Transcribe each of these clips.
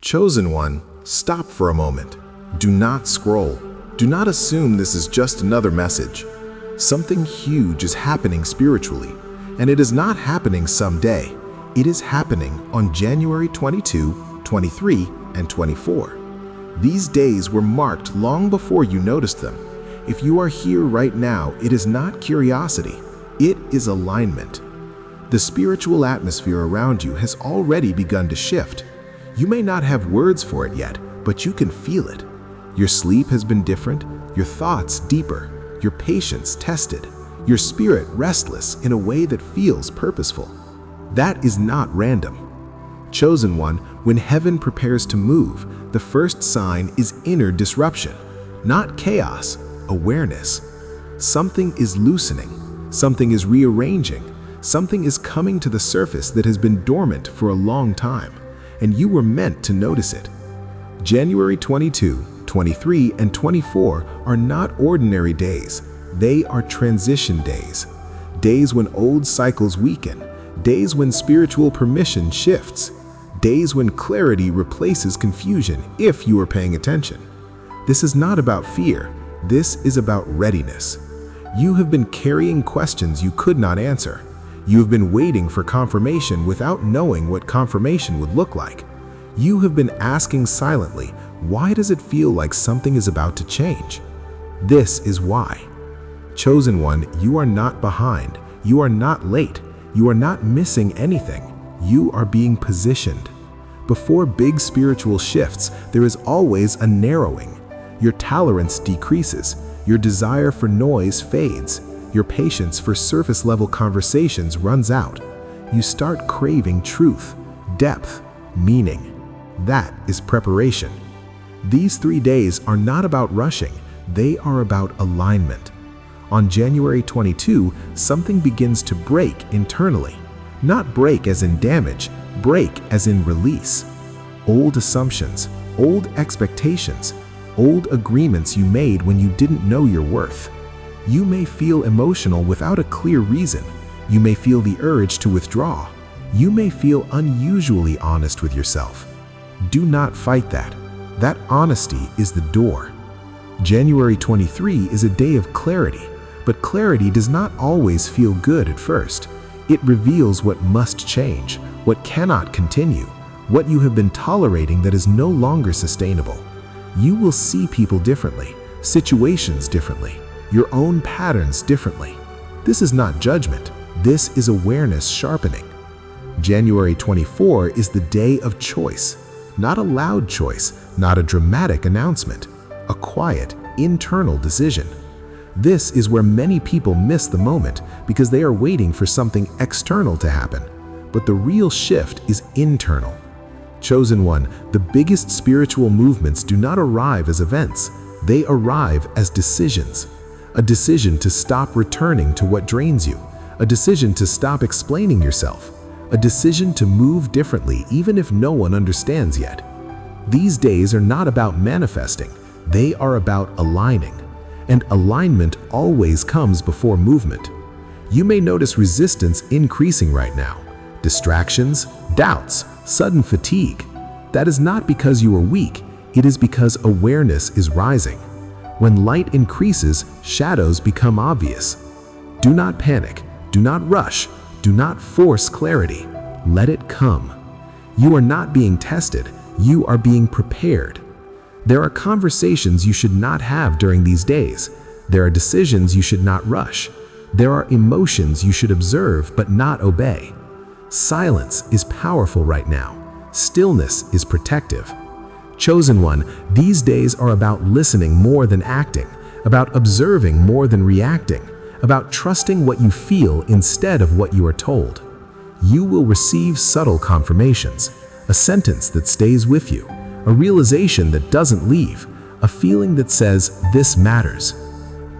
Chosen one, stop for a moment. Do not scroll. Do not assume this is just another message. Something huge is happening spiritually, and it is not happening someday. It is happening on January 22, 23, and 24. These days were marked long before you noticed them. If you are here right now, it is not curiosity, it is alignment. The spiritual atmosphere around you has already begun to shift. You may not have words for it yet, but you can feel it. Your sleep has been different, your thoughts deeper, your patience tested, your spirit restless in a way that feels purposeful. That is not random. Chosen one, when heaven prepares to move, the first sign is inner disruption, not chaos, awareness. Something is loosening, something is rearranging, something is coming to the surface that has been dormant for a long time, and you were meant to notice it. January 22, 23, and 24 are not ordinary days. They are transition days. Days when old cycles weaken, days when spiritual permission shifts, days when clarity replaces confusion if you are paying attention. This is not about fear. This is about readiness. You have been carrying questions you could not answer. You have been waiting for confirmation without knowing what confirmation would look like. You have been asking silently, why does it feel like something is about to change? This is why. Chosen one, you are not behind. You are not late. You are not missing anything. You are being positioned. Before big spiritual shifts, there is always a narrowing. Your tolerance decreases. Your desire for noise fades. Your patience for surface-level conversations runs out. You start craving truth, depth, meaning. That is preparation. These 3 days are not about rushing. They are about alignment. On January 22, something begins to break internally. Not break as in damage, break as in release. Old assumptions, old expectations, old agreements you made when you didn't know your worth. You may feel emotional without a clear reason. You may feel the urge to withdraw. You may feel unusually honest with yourself. Do not fight that. That honesty is the door. January 23 is a day of clarity, but clarity does not always feel good at first. It reveals what must change, what cannot continue, what you have been tolerating that is no longer sustainable. You will see people differently, situations differently, your own patterns differently. This is not judgment. This is awareness sharpening. January 24 is the day of choice. Not a loud choice, not a dramatic announcement, a quiet, internal decision. This is where many people miss the moment because they are waiting for something external to happen. But the real shift is internal. Chosen one, the biggest spiritual movements do not arrive as events. They arrive as decisions. A decision to stop returning to what drains you. A decision to stop explaining yourself. A decision to move differently even if no one understands yet. These days are not about manifesting. They are about aligning. And alignment always comes before movement. You may notice resistance increasing right now. Distractions, doubts, sudden fatigue. That is not because you are weak. It is because awareness is rising. When light increases, shadows become obvious. Do not panic. Do not rush. Do not force clarity. Let it come. You are not being tested. You are being prepared. There are conversations you should not have during these days. There are decisions you should not rush. There are emotions you should observe but not obey. Silence is powerful right now. Stillness is protective. Chosen one, these days are about listening more than acting, about observing more than reacting, about trusting what you feel instead of what you are told. You will receive subtle confirmations, a sentence that stays with you, a realization that doesn't leave, a feeling that says, this matters.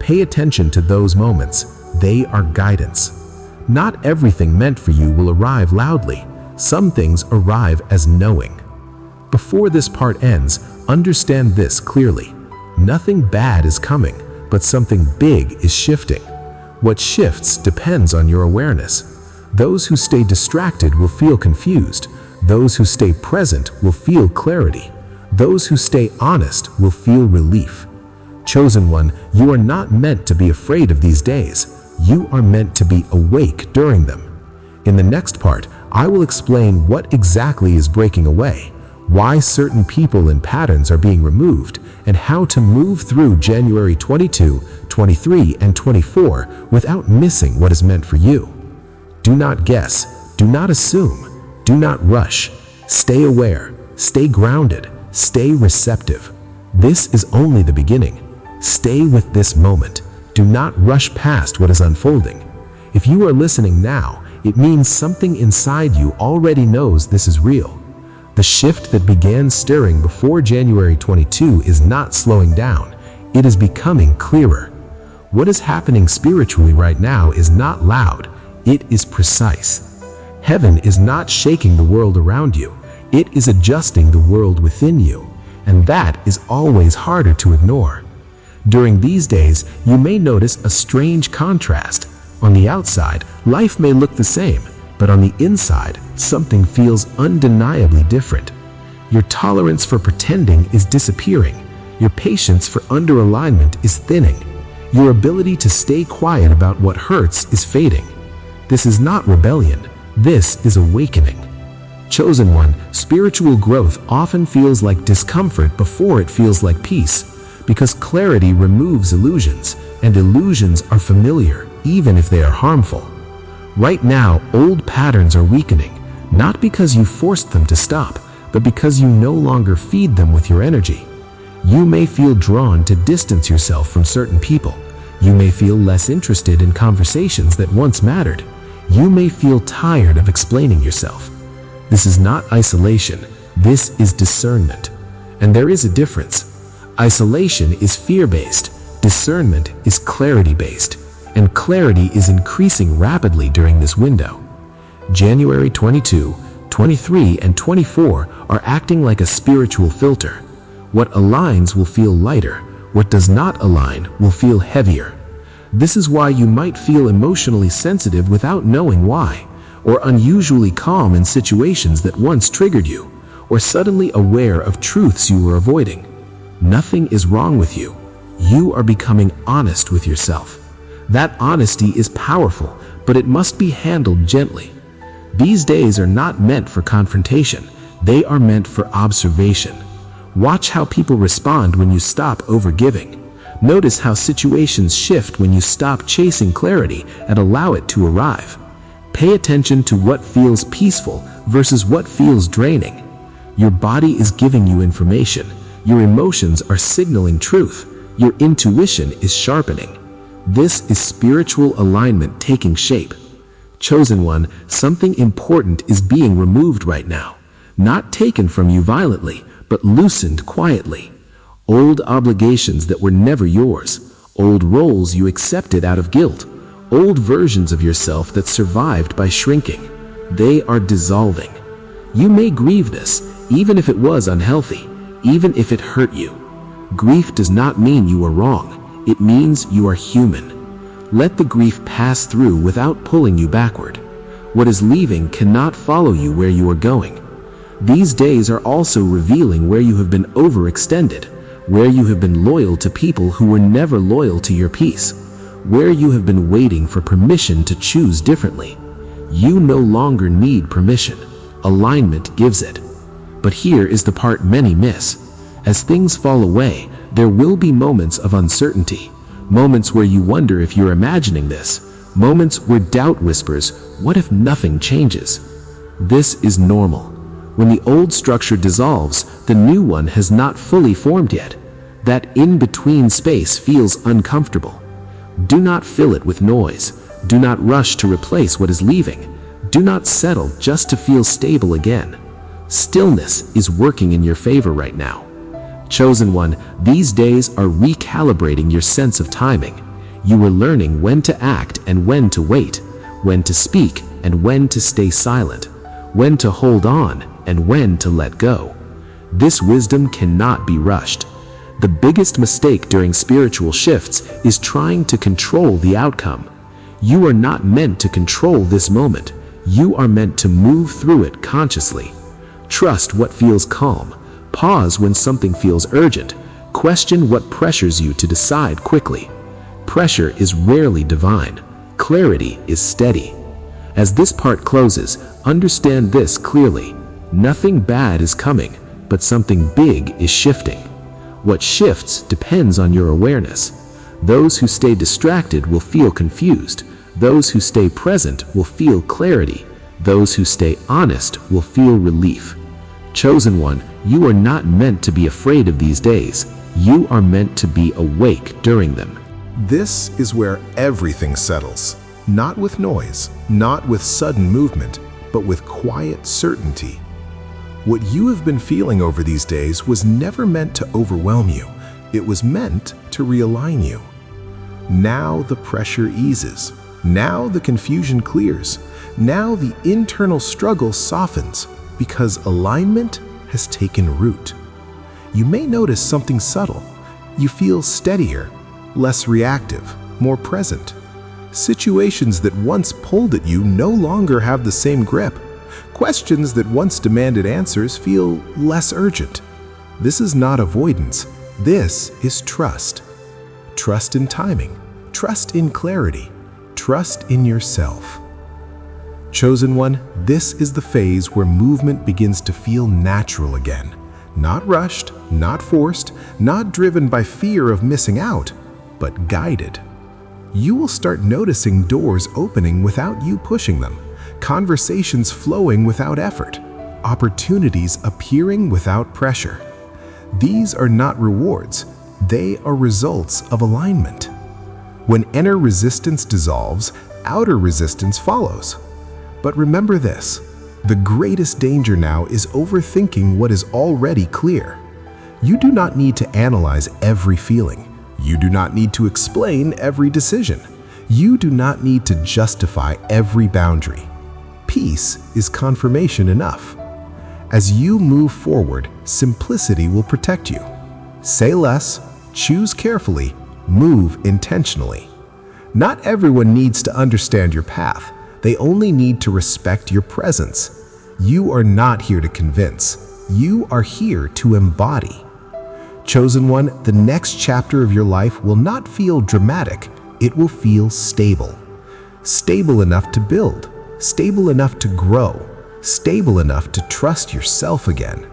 Pay attention to those moments. They are guidance. Not everything meant for you will arrive loudly. Some things arrive as knowing. Before this part ends, understand this clearly. Nothing bad is coming, but something big is shifting. What shifts depends on your awareness. Those who stay distracted will feel confused. Those who stay present will feel clarity. Those who stay honest will feel relief. Chosen one, you are not meant to be afraid of these days. You are meant to be awake during them. In the next part, I will explain what exactly is breaking away, why certain people and patterns are being removed, and how to move through January 22, 23, and 24 without missing what is meant for you. Do not guess, do not assume, do not rush. Stay aware, stay grounded, stay receptive. This is only the beginning. Stay with this moment. Do not rush past what is unfolding. If you are listening now, it means something inside you already knows this is real. The shift that began stirring before January 22 is not slowing down. It is becoming clearer. What is happening spiritually right now is not loud. It is precise. Heaven is not shaking the world around you. It is adjusting the world within you. And that is always harder to ignore. During these days, you may notice a strange contrast. On the outside, life may look the same, but on the inside, something feels undeniably different. Your tolerance for pretending is disappearing. Your patience for underalignment is thinning. Your ability to stay quiet about what hurts is fading. This is not rebellion. This is awakening. Chosen one, spiritual growth often feels like discomfort before it feels like peace, because clarity removes illusions, and illusions are familiar, even if they are harmful. Right now, old patterns are weakening, not because you forced them to stop, but because you no longer feed them with your energy. You may feel drawn to distance yourself from certain people. You may feel less interested in conversations that once mattered. You may feel tired of explaining yourself. This is not isolation. This is discernment. And there is a difference. Isolation is fear-based. Discernment is clarity-based. And clarity is increasing rapidly during this window. January 22, 23, and 24 are acting like a spiritual filter. What aligns will feel lighter. What does not align will feel heavier. This is why you might feel emotionally sensitive without knowing why, or unusually calm in situations that once triggered you, or suddenly aware of truths you were avoiding. Nothing is wrong with you. You are becoming honest with yourself. That honesty is powerful, but it must be handled gently. These days are not meant for confrontation. They are meant for observation. Watch how people respond when you stop overgiving. Notice how situations shift when you stop chasing clarity and allow it to arrive. Pay attention to what feels peaceful versus what feels draining. Your body is giving you information. Your emotions are signaling truth. Your intuition is sharpening. This is spiritual alignment taking shape. Chosen one, something important is being removed right now. Not taken from you violently, but loosened quietly. Old obligations that were never yours. Old roles you accepted out of guilt. Old versions of yourself that survived by shrinking. They are dissolving. You may grieve this, even if it was unhealthy, even if it hurt you. Grief does not mean you are wrong. It means you are human. Let the grief pass through without pulling you backward. What is leaving cannot follow you where you are going. These days are also revealing where you have been overextended, where you have been loyal to people who were never loyal to your peace, where you have been waiting for permission to choose differently. You no longer need permission. Alignment gives it. But here is the part many miss. As things fall away, there will be moments of uncertainty, moments where you wonder if you're imagining this, moments where doubt whispers, what if nothing changes? This is normal. When the old structure dissolves, the new one has not fully formed yet. That in-between space feels uncomfortable. Do not fill it with noise. Do not rush to replace what is leaving. Do not settle just to feel stable again. Stillness is working in your favor right now. Chosen one, these days are recalibrating your sense of timing. You are learning when to act and when to wait, when to speak and when to stay silent, when to hold on and when to let go. This wisdom cannot be rushed. The biggest mistake during spiritual shifts is trying to control the outcome. You are not meant to control this moment. You are meant to move through it consciously. Trust what feels calm. Pause when something feels urgent. Question what pressures you to decide quickly. Pressure is rarely divine. Clarity is steady. As this part closes, understand this clearly. Nothing bad is coming, but something big is shifting. What shifts depends on your awareness. Those who stay distracted will feel confused. Those who stay present will feel clarity. Those who stay honest will feel relief. Chosen one, you are not meant to be afraid of these days. You are meant to be awake during them. This is where everything settles. Not with noise, not with sudden movement, but with quiet certainty. What you have been feeling over these days was never meant to overwhelm you. It was meant to realign you. Now the pressure eases. Now the confusion clears. Now the internal struggle softens because alignment has taken root. You may notice something subtle. You feel steadier, less reactive, more present. Situations that once pulled at you no longer have the same grip. Questions that once demanded answers feel less urgent. This is not avoidance. This is trust. Trust in timing. Trust in clarity. Trust in yourself. Chosen one, this is the phase where movement begins to feel natural again. Not rushed, not forced, not driven by fear of missing out, but guided. You will start noticing doors opening without you pushing them, conversations flowing without effort, opportunities appearing without pressure. These are not rewards, they are results of alignment. When inner resistance dissolves, outer resistance follows. But remember this, the greatest danger now is overthinking what is already clear. You do not need to analyze every feeling. You do not need to explain every decision. You do not need to justify every boundary. Peace is confirmation enough. As you move forward, simplicity will protect you. Say less, choose carefully, move intentionally. Not everyone needs to understand your path. They only need to respect your presence. You are not here to convince. You are here to embody. Chosen one, the next chapter of your life will not feel dramatic. It will feel stable. Stable enough to build. Stable enough to grow. Stable enough to trust yourself again.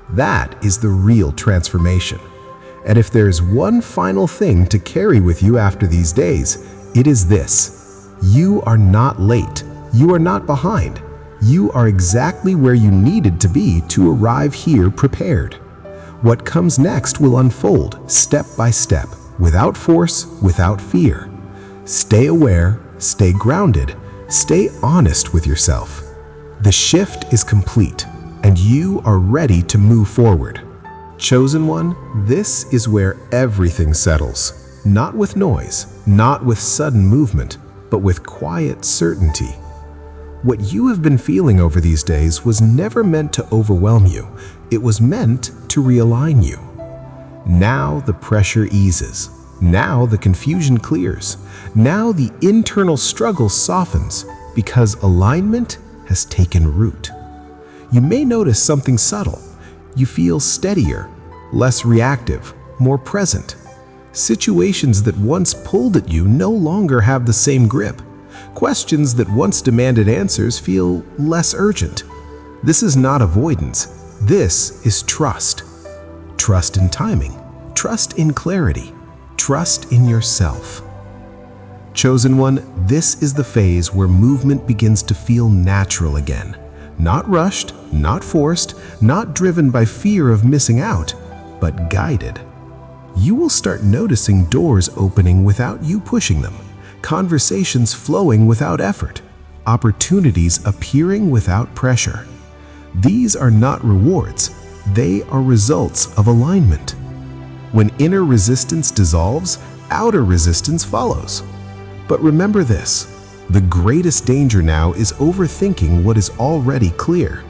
That is the real transformation. And if there's one final thing to carry with you after these days, it is this. You are not late. You are not behind. You are exactly where you needed to be to arrive here prepared. What comes next will unfold step by step, without force, without fear. Stay aware, stay grounded, stay honest with yourself. The shift is complete, and you are ready to move forward. Chosen one, this is where everything settles. Not with noise, not with sudden movement, but with quiet certainty. What you have been feeling over these days was never meant to overwhelm you. It was meant to realign you. Now the pressure eases. Now the confusion clears. Now the internal struggle softens because alignment has taken root. You may notice something subtle. You feel steadier, less reactive, more present. Situations that once pulled at you no longer have the same grip. Questions that once demanded answers feel less urgent. This is not avoidance. This is trust. Trust in timing. Trust in clarity. Trust in yourself. Chosen one, this is the phase where movement begins to feel natural again. Not rushed, not forced, not driven by fear of missing out, but guided. You will start noticing doors opening without you pushing them, conversations flowing without effort, opportunities appearing without pressure. These are not rewards, they are results of alignment. When inner resistance dissolves, outer resistance follows. But remember this, the greatest danger now is overthinking what is already clear.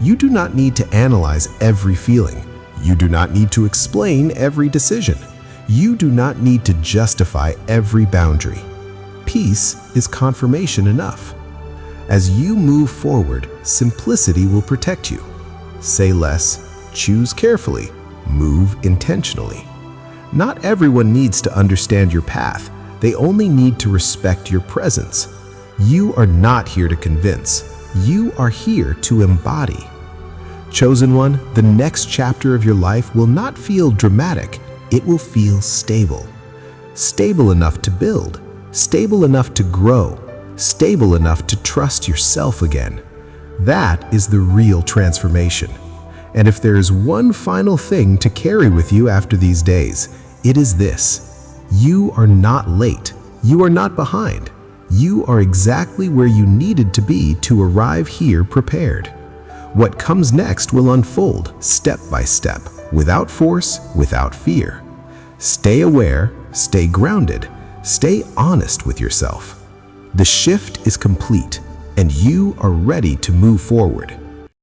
You do not need to analyze every feeling. You do not need to explain every decision. You do not need to justify every boundary. Peace is confirmation enough. As you move forward, simplicity will protect you. say less, choose carefully, move intentionally. Not everyone needs to understand your path. They only need to respect your presence. You are not here to convince. You are here to embody. Chosen one, the next chapter of your life will not feel dramatic. It will feel stable. Stable enough to build, stable enough to grow, stable enough to trust yourself again. That is the real transformation. And if there is one final thing to carry with you after these days, it is this: you are not late. You are not behind. You are exactly where you needed to be to arrive here prepared. What comes next will unfold step by step, without force, without fear. Stay aware, stay grounded, stay honest with yourself. The shift is complete, and you are ready to move forward.